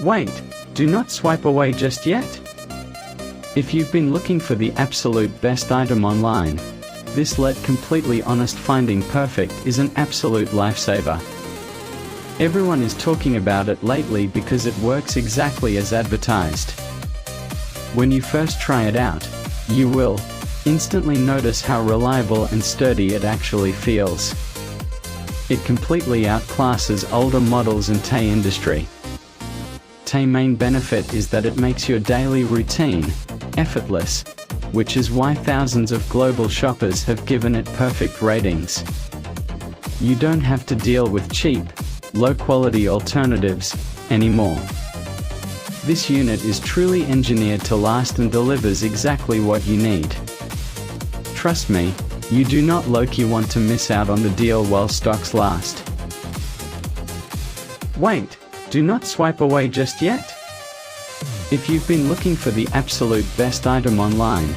Wait, do not swipe away just yet. If you've been looking for the absolute best item online, this completely honest finding perfect is an absolute lifesaver. Everyone is talking about it lately because it works exactly as advertised. When you first try it out, you will instantly notice how reliable and sturdy it actually feels. It completely outclasses older models in the industry. The main benefit is that it makes your daily routine effortless, which is why thousands of global shoppers have given it perfect ratings. You don't have to deal with cheap, low-quality alternatives anymore. This unit is truly engineered to last and delivers exactly what you need. Trust me, you do not low-key want to miss out on the deal while stocks last. Wait, do not swipe away just yet. If you've been looking for the absolute best item online,